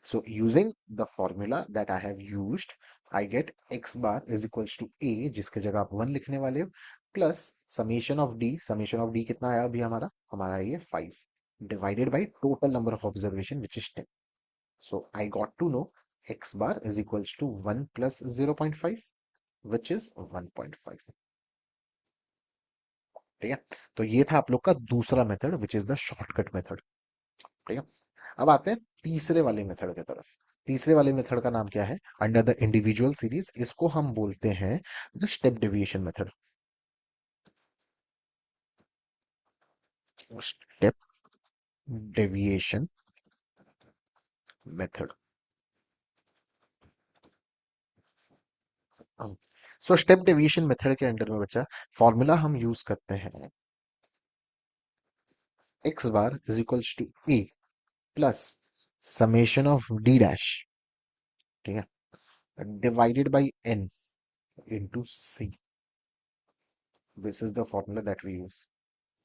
So using the formula that I have used, I get X bar is equals to A, जिसके जगह आप वन लिखने वाले हो, प्लस समेशन ऑफ डी कितना आया अभी हमारा, हमारा ये five, divided by total number of observation which is 10। So I got to know x bar is equals to 1 plus 0.5, which is 1.5, ठीक है। तो ये था आप लोग का दूसरा method which is the shortcut method, ठीक है। अब आते हैं तीसरे वाले मेथड की तरफ। तीसरे वाले मेथड का नाम क्या है? अंडर द इंडिविजुअल सीरीज, इसको हम बोलते हैं the step deviation method. Step deviation method. So step deviation method के अंडर में बच्चा फॉर्मूला हम यूज करते हैं X bar is equals to A plus summation of D dash, ठीक है, divided by N into C. This is the formula that we use.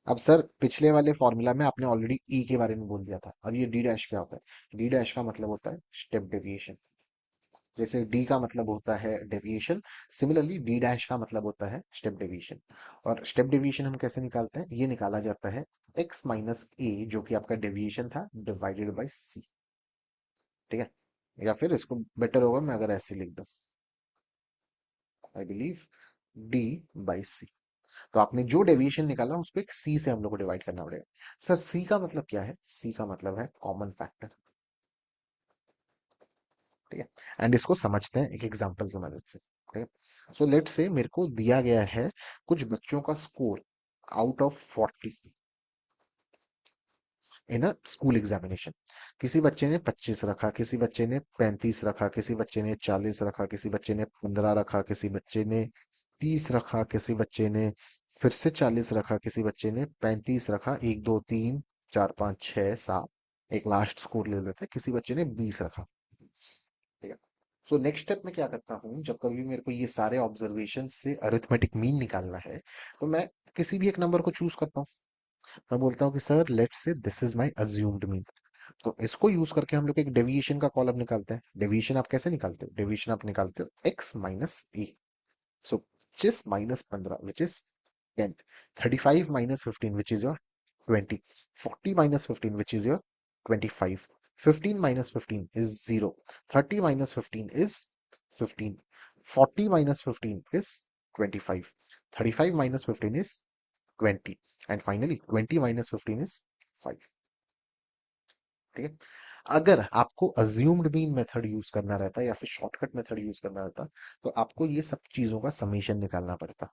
अब sir पिछले वाले फॉर्मूला में आपने ऑलरेडी ई के बारे में बोल दिया था, अब ये डी डैश क्या होता है? डी डैश का मतलब होता है स्टेप डेविएशन। जैसे डी का मतलब होता है डेविएशन, सिमिलरली डी डैश का मतलब होता है स्टेप डेविएशन। और स्टेप डेविएशन हम कैसे निकालते हैं? ये निकाला जाता है एक्स माइनस ए, जो कि आपका डेविएशन था, डिवाइडेड बाई सी, ठीक है। या फिर इसको बेटर होगा मैं अगर ऐसे लिख दूं, आई बिलीव डी बाई सी। तो आपने जो डेविएशन निकाला उसको एक सी से हम लोग को डिवाइड करना पड़ेगा। सर सी का मतलब क्या है? सी का मतलब है कॉमन फैक्टर, ठीक है। एंड इसको समझते हैं एक एग्जांपल की मदद से, ठीक है। सो लेट से मेरे को दिया गया है कुछ बच्चों का score out of 40 in a school examination. किसी बच्चे ने 25 रखा, किसी बच्चे ने 35 रखा, किसी बच्चे ने 40 रखा, किसी बच्चे ने 15 रखा, किसी बच्चे ने 30 रखा, किसी बच्चे ने फिर से 40 रखा, किसी बच्चे ने 35 रखा, 1 2 3 4 5 6 7, एक लास्ट स्कोर ले लेते हैं, किसी बच्चे ने 20 रखा, ठीक है। सो नेक्स्ट स्टेप में क्या करता हूँ, जब कभी मेरे को ये सारे ऑब्जर्वेशन से अरिथमेटिक मीन निकालना है, तो मैं किसी भी एक नंबर को चूज करता हूँ। मैं बोलता हूँ कि sir let's say this is my assumed mean. तो इसको यूज करके हम लोग एक डेविएशन का कॉलम निकालते हैं। डेविएशन आप कैसे निकालते हो? डेविएशन आप निकालते हो x minus A. So 25 minus 15 which is 10, 35 minus 15 which is your 20, 40 minus 15 which is your 25, 15 minus 15 is 0, 30 minus 15 is 15, 40 minus 15 is 25, 35 minus 15 is 20, and finally 20 minus 15 is 5, ठीक है। अगर आपको अज्यूम्ड मीन मेथड यूज करना रहता या फिर shortcut method use करना रहता, तो आपको ये सब चीजों का समेशन निकालना पड़ता।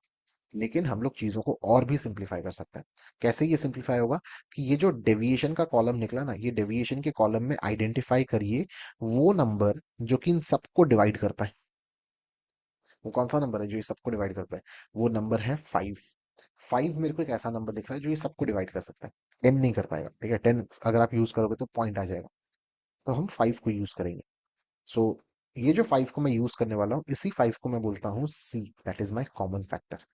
लेकिन हम लोग चीजों को और भी सिंप्लीफाई कर सकते हैं। कैसे ये सिंप्लीफाई होगा? कि ये जो डेविएशन का कॉलम निकला ना, ये डेविएशन के कॉलम में आइडेंटिफाई करिए वो नंबर जो कि इन सबको डिवाइड कर पाए। वो कौन सा नंबर है जो ये सबको डिवाइड कर पाए? वो नंबर है 5। 5 मेरे को एक ऐसा नंबर दिख रहा है जो ये सबको डिवाइड कर सकता है। 10 नहीं कर पाएगा, ठीक है। 10 अगर आप यूज करोगे तो पॉइंट आ जाएगा, तो हम 5 को यूज करेंगे। सो ये जो 5 को मैं यूज करने वाला हूँ, इसी 5 को मैं बोलता हूँ C, that is my common factor,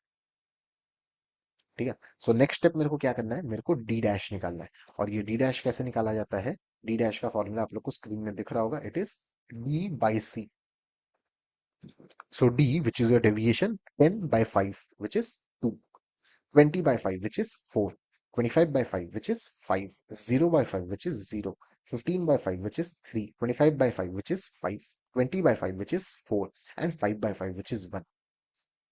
ठीक है। सो नेक्स्ट स्टेप मेरे को क्या करना है? मेरे को डी डैश निकालना है। और ये डी डैश कैसे निकाला जाता है? डी डैश का फॉर्मूला आप लोग को स्क्रीन में दिख रहा होगा, it is D by C. So D which is your deviation, 10 by 5 which is 2, 20 by 5 which is 4, 25 by 5 which is 5, 0 by 5 which is 0, 15 by 5 which is 3, 25 by 5 which is 5, 20 by 5 which is 4, and 5 by 5 which is 1।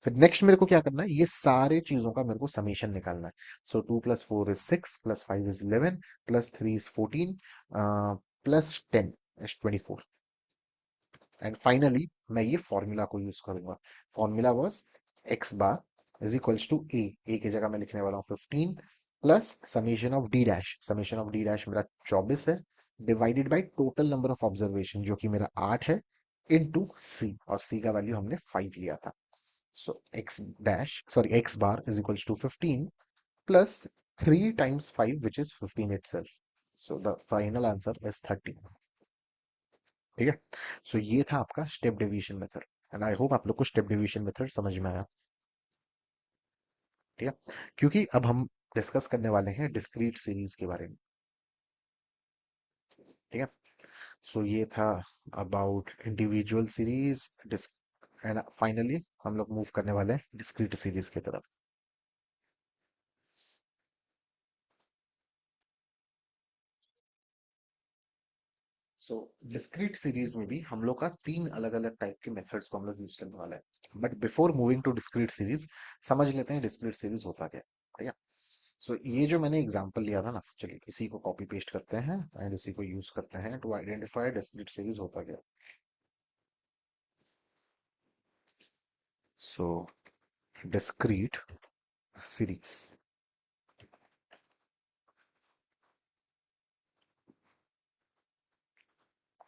फिर next मेरे को क्या करना है? ये सारे चीजों का मेरे को समेशन निकालना है। सो 2 + 4 is 6, + 5 is 11, + 3 is 14, + 10 is 24, and finally मैं ये फॉर्मूला को यूज करूंगा। Formula was X bar is equals to A. A की जगह मैं लिखने वाला हूँ 15 plus summation of D dash. Summation of D dash मेरा 24 है, divided by total number of observation जो कि मेरा 8 है, इनटू सी, और सी का वैल्यू हमने 5 लिया था। So x dash, sorry, x bar is equals to 15 plus 3 times 5, which is 15 itself. So the final answer is 30, ठीक है। सो ये था आपका step deviation method, and I hope आप लोग को स्टेप डेविएशन मेथड समझ में आया, ठीक है। क्योंकि अब हम डिस्कस करने वाले हैं डिस्क्रीट सीरीज के बारे में, ठीक है। सो ये था about individual series and finally हम लोग मूव करने वाले हैं डिस्क्रीट सीरीज की तरफ। सो डिस्क्रीट सीरीज में भी हम लोग का 3 अलग अलग टाइप के मेथड्स को हम लोग यूज करने वाला है। But before moving to discrete series, समझ लेते हैं डिस्क्रीट सीरीज होता क्या है, ठीक है। सो ये जो मैंने एग्जांपल लिया था ना, चलिए इसी को कॉपी पेस्ट करते हैं एंड इसी को यूज करते हैं टू आइडेंटिफाई डिस्क्रीट सीरीज होता क्या। सो डिस्क्रीट सीरीज,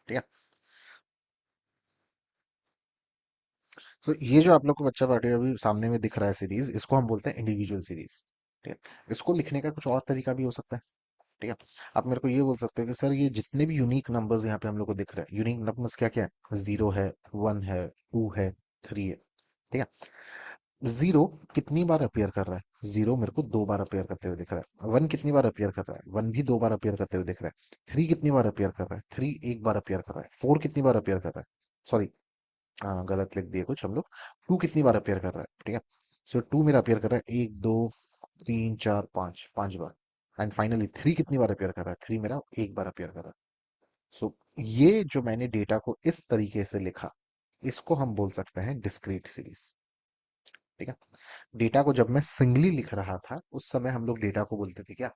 ठीक है। तो ये जो आप लोग को बच्चा पार्टी अभी सामने में दिख रहा है सीरीज, इसको हम बोलते हैं इंडिविजुअल सीरीज, ठीक है। इसको लिखने का कुछ और तरीका भी हो सकता है, ठीक है। आप मेरे को ये बोल सकते हो कि सर ये जितने भी यूनिक नंबर्स यहाँ पे हम लोग को दिख रहे हैं, यूनिक नंबर्स क्या क्या है, जीरो है, वन है, टू है, थ्री है, ठीक है। जीरो कितनी बार अपीयर कर रहा है, जीरो मेरे को दो बार अपीयर करते हुए दिख रहा है। वन कितनी बार अपीयर कर रहा है, वन भी दो बार अपीयर करते हुए दिख रहा है। थ्री कितनी बार अपीयर कर रहा है, थ्री एक बार अपीयर कर रहा है। फोर कितनी बार अपीयर कर रहा है, सॉरी, हाँ गलत लिख दिए कुछ हम लोग। टू कितनी बार अपीयर कर रहा है, ठीक है। सो टू मेरा अपीयर कर रहा है एक दो तीन चार पांच, पांच बार। एंड फाइनली थ्री कितनी बार अपीयर कर रहा है, थ्री मेरा एक बार अपीयर कर रहा है। सो ये जो मैंने डेटा को इस तरीके से लिखा, इसको हम बोल सकते हैं डिस्क्रीट सीरीज, ठीक है। डेटा को जब मैं सिंगली लिख रहा था उस समय हम लोग डेटा को बोलते थे क्या,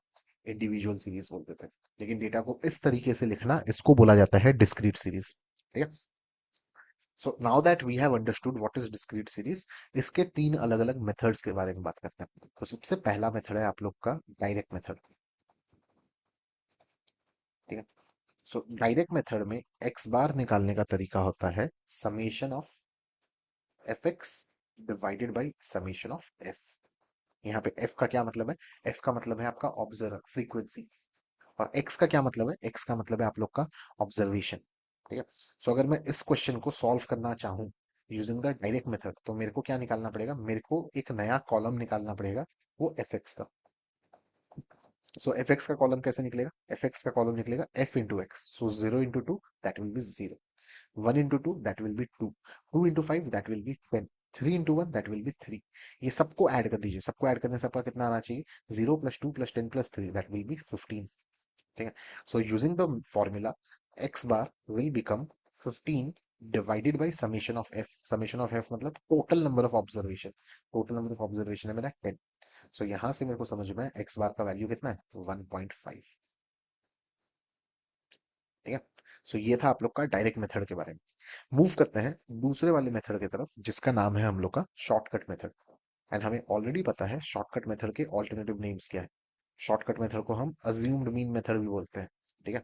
इंडिविजुअल सीरीज बोलते थे। लेकिन डेटा को इस तरीके से लिखना, इसको बोला जाता है डिस्क्रीट सीरीज, ठीक है। So now that we have understood what is discrete series, इसके तीन अलग अलग मेथड्स के बारे में बात करते हैं। तो सबसे पहला मेथड है आप लोग का डायरेक्ट मेथड, ठीक है। सो डायरेक्ट मेथड में एक्स बार निकालने का तरीका होता है summation of F x divided by summation of F. यहाँ पे एफ का क्या मतलब है, एफ का मतलब है आपका ऑब्जर्वर फ्रीक्वेंसी, और एक्स का क्या मतलब है, एक्स का मतलब है आप लोग का ऑब्जर्वेशन, ठीक है। सो अगर मैं इस क्वेश्चन को सॉल्व करना चाहूँ यूजिंग द डायरेक्ट मेथड, तो मेरे को क्या निकालना पड़ेगा, मेरे को एक नया कॉलम निकालना पड़ेगा, वो एफ एक्स का। सो एफ एक्स का कॉलम कैसे निकलेगा, एफ एक्स का कॉलम निकलेगा F into X, so zero into two that will be zero, one into two that will be two, two into five that will be ten, three into one that will be three. ये सबको add कर दीजिए, सबको add करने से आपका कितना आना चाहिए, zero plus two plus ten plus three that will be 15, ठीक है। So using the formula X bar will become 15 divided by summation of F, summation of F मतलब total number of observation, total number of observation है मेरा 10। सो यहां से मेरे को समझ में एक्स बार का वैल्यू कितना है, 1.5, ठीक है। सो ये था आप लोग का डायरेक्ट मेथड के बारे में। मूव करते हैं दूसरे वाले मेथड की तरफ, जिसका नाम है हम लोग का शॉर्टकट मेथड। एंड हमें ऑलरेडी पता है शॉर्टकट मेथड के ऑल्टरनेटिव नेम्स क्या है। शॉर्टकट मेथड को हम अज्यूम्ड मीन मेथड भी बोलते हैं, ठीक है।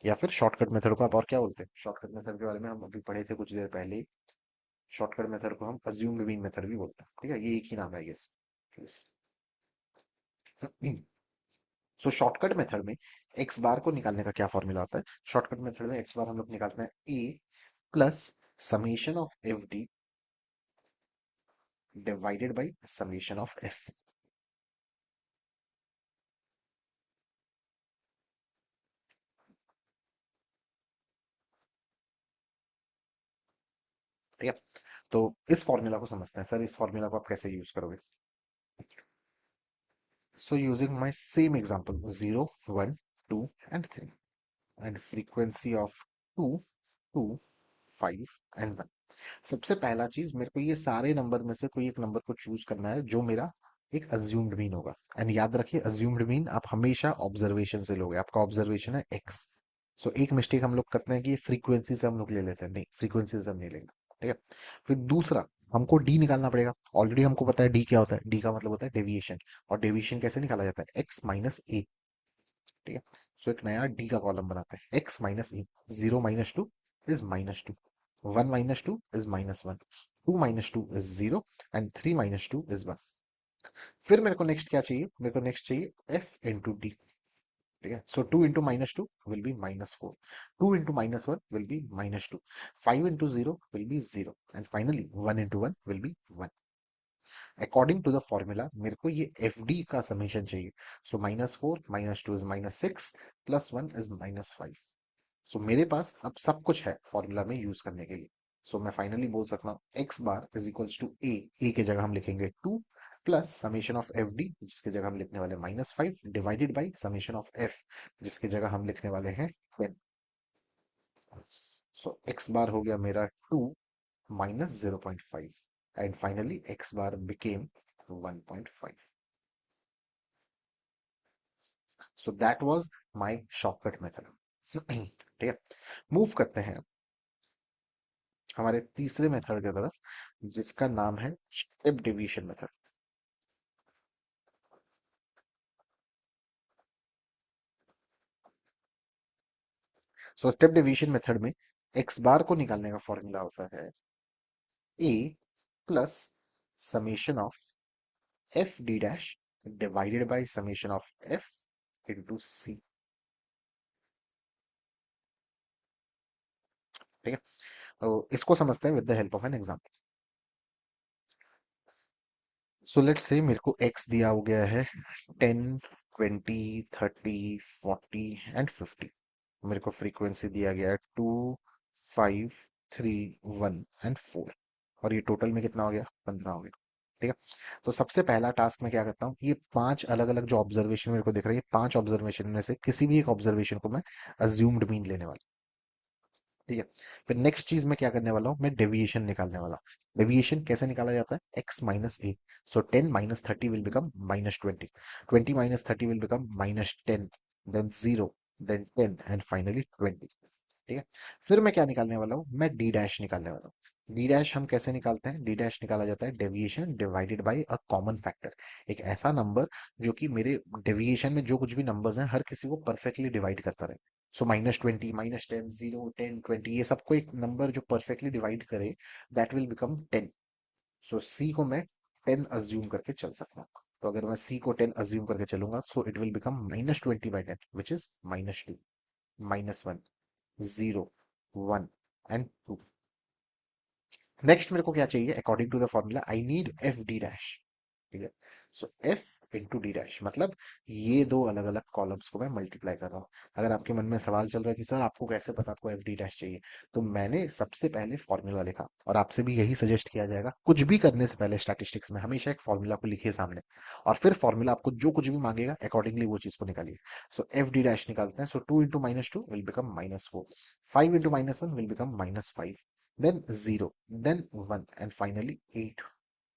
या फिर शॉर्टकट मेथड को आप और क्या बोलते हैं, शॉर्टकट मेथड के बारे में हम अभी पढ़े थे कुछ देर पहले ही। शॉर्टकट मेथड को हम अज्यूम्ड मीन मेथड भी बोलते हैं, ठीक है। ये एक ही नाम है गेस। सो शॉर्टकट मेथड में एक्स बार को निकालने का क्या फॉर्मूला होता है, शॉर्टकट मेथड में एक्स बार हम लोग निकालते हैं A plus summation of F D divided by summation of F, ठीक है। तो इस फॉर्मूला को समझते हैं, सर इस फॉर्मूला को आप कैसे यूज करोगे। So using my same example, 0 1 2 and 3, and frequency of 2 2 5 and 1। सबसे पहला चीज, मेरे को ये सारे नंबर में से कोई एक नंबर को चूज करना है जो मेरा एक अज्यूम्ड मीन होगा। एंड याद रखिए अज्यूम्ड मीन आप हमेशा ऑब्जर्वेशन से लोगे, आपका ऑब्जर्वेशन है एक्स। सो एक मिस्टेक हम लोग करते हैं कि ये फ्रीक्वेंसी से हम लोग ले लेते हैं, नहीं फ्रीक्वेंसी से हम नहीं लेंगे, ठीक है। फिर दूसरा, हमको डी निकालना पड़ेगा। ऑलरेडी हमको पता है डी क्या होता है, डी का मतलब होता है डेविएशन, और डेविएशन कैसे निकाला जाता है, एक्स माइनस ए, ठीक है। सो एक नया डी का कॉलम बनाते हैं, X minus A, zero minus two is minus two, one minus two is minus one, two minus two is zero, and three minus two is one. फिर मेरे को नेक्स्ट क्या चाहिए, मेरे को नेक्स्ट चाहिए एफ इंटू डी, ठीक है। So two into minus two will be minus four, two into minus one will be minus two, five into zero will be zero, and finally one into one will be one. According to the formula मेरे को ये F D का summation चाहिए। So minus four minus two is minus six, plus one is minus five. So मेरे पास अब सब कुछ है फॉर्मूला में यूज करने के लिए। सो मैं फाइनली बोल सकता हूँ X bar is equals to A की जगह हम लिखेंगे two, plus summation of F D जिसकी जगह हम लिखने वाले minus five, divided by summation of F जिसकी जगह हम लिखने वाले हैं 10। सो एक्स बार हो गया मेरा two minus 0.5, and finally X bar became 1.5। So that was my shortcut method. ठीक है, मूव करते हैं हमारे तीसरे मेथड की तरफ, जिसका नाम है step division method. So step division method में एक्स बार को निकालने का फॉर्मूला होता है A plus summation of F D dash divided by summation of F into C. ठीक है, तो इसको समझते हैं with the help of an example. So let's say मेरे को एक्स दिया हो गया है 10, 20, 30, 40 एंड 50। मेरे को फ्रीक्वेंसी दिया गया है 2, 5, 3, 1 एंड 4, और ये टोटल में कितना हो गया, 15 हो गया। ठीक है, तो सबसे पहला टास्क मैं क्या करता हूँ, ये 5 अलग अलग जो ऑब्जर्वेशन मेरे को दिख रही है, 5 ऑब्जर्वेशन में से किसी भी एक ऑब्जर्वेशन को मैं अज्यूम्ड मीन लेने वाला। ठीक है, फिर नेक्स्ट चीज मैं क्या करने वाला हूँ, मैं डेविएशन निकालने वाला हूँ। डेविएशन कैसे निकाला जाता है, X minus A. So 10 minus 30 will become minus 20, 20 minus 30 will become minus 10, then 0, then 10 and finally 20। ठीक है, फिर मैं क्या निकालने वाला हूँ, मैं डी डैश निकालने वाला हूँ। डी डैश हम कैसे निकालते हैं, डी डैश निकाला जाता है deviation divided by a common factor. एक ऐसा नंबर जो कि मेरे डेविएशन में जो कुछ भी नंबर्स हैं हर किसी को परफेक्टली डिवाइड करता रहे। सो माइनस 20, माइनस 10, 0, 10, 20, ये सबको एक नंबर जो परफेक्टली डिवाइड करे, दैट विल बिकम 10। सो सी को मैं 10 अज्यूम करके चल सकता हूँ। तो अगर मैं सी को 10 अज्यूम करके चलूंगा, so it will become minus 20 by 10 which is minus 2, minus 1, 0, 1 and 2। Next मेरे को क्या चाहिए, according to the formula I need F D dash. ठीक है, so F into D dash मतलब ये दो अलग अलग कॉलम्स को मैं मल्टीप्लाई कर रहा हूँ। अगर आपके मन में सवाल चल रहा है कि सर आपको कैसे पता आपको एफ डी डैश चाहिए, तो मैंने सबसे पहले फॉर्मूला लिखा, और आपसे भी यही सजेस्ट किया जाएगा कुछ भी करने से पहले स्टैटिस्टिक्स में हमेशा एक फॉर्मूला को लिखिए सामने, और फिर फॉर्मूला आपको जो कुछ भी मांगेगा अकॉर्डिंगली वो चीज को निकालिए। सो एफ डी डैश निकालते हैं, so 2 into minus 2 will become minus 4, 5 into minus 1 will become minus 5, then 0, then 1 and finally 8।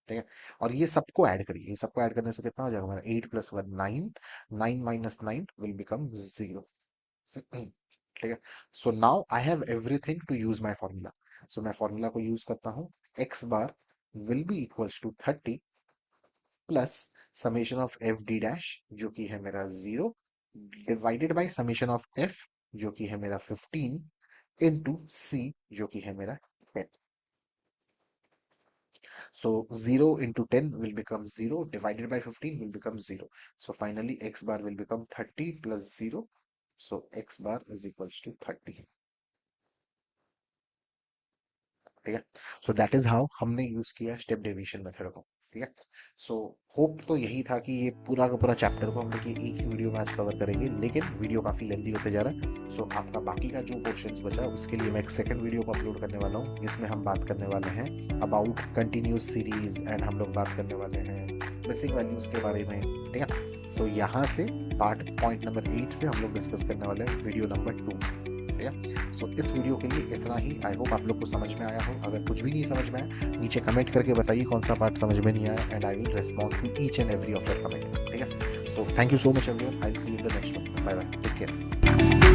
ठीक है, और ये सबको ऐड करिए, ये सबको ऐड करने से कितना हो जाएगा हमारा, 8 प्लस 1 9, 9 माइनस 9 विल बिकम 0। ठीक है, so now I have everything to use my formula. So मैं फॉर्मूला को यूज करता हूँ, X bar will be equals to 30 plus summation of F D dash जो कि है मेरा 0 divided by summation of F जो कि है मेरा 15 इनटू सी जो कि है मेरा 10। So 0 into 10 will become 0 divided by 15 will become 0. So finally x bar will become 30 plus 0. So x bar is equals to 30. ठीक है, सो दैट इज हाउ हमने यूज किया स्टेप डेविएशन मेथड को। ठीक है, सो होप तो यही था कि ये पूरा का पूरा चैप्टर को हम देखिए एक ही वीडियो में आज कवर करेंगे, लेकिन वीडियो काफी लेंथी होते जा रहा है। सो आपका बाकी का जो पोर्शंस बचा उसके लिए मैं एक सेकंड वीडियो को अपलोड करने वाला हूँ, जिसमें हम बात करने वाले हैं अबाउट कंटिन्यूस सीरीज, एंड हम लोग बात करने वाले हैं बेसिक वैल्यूज के बारे में। ठीक है, तो यहाँ से पार्ट पॉइंट नंबर 8 से हम लोग डिस्कस करने वाले हैं वीडियो नंबर 2। ठीक है, सो इस वीडियो के लिए इतना ही। आई होप आप लोग को समझ में आया हो। अगर कुछ भी नहीं समझ में आया, नीचे कमेंट करके बताइए कौन सा पार्ट समझ में नहीं आया, and I will respond to each and every of your comment. ठीक है, so thank you so much everyone, I will see you in the next one. Bye bye, take care.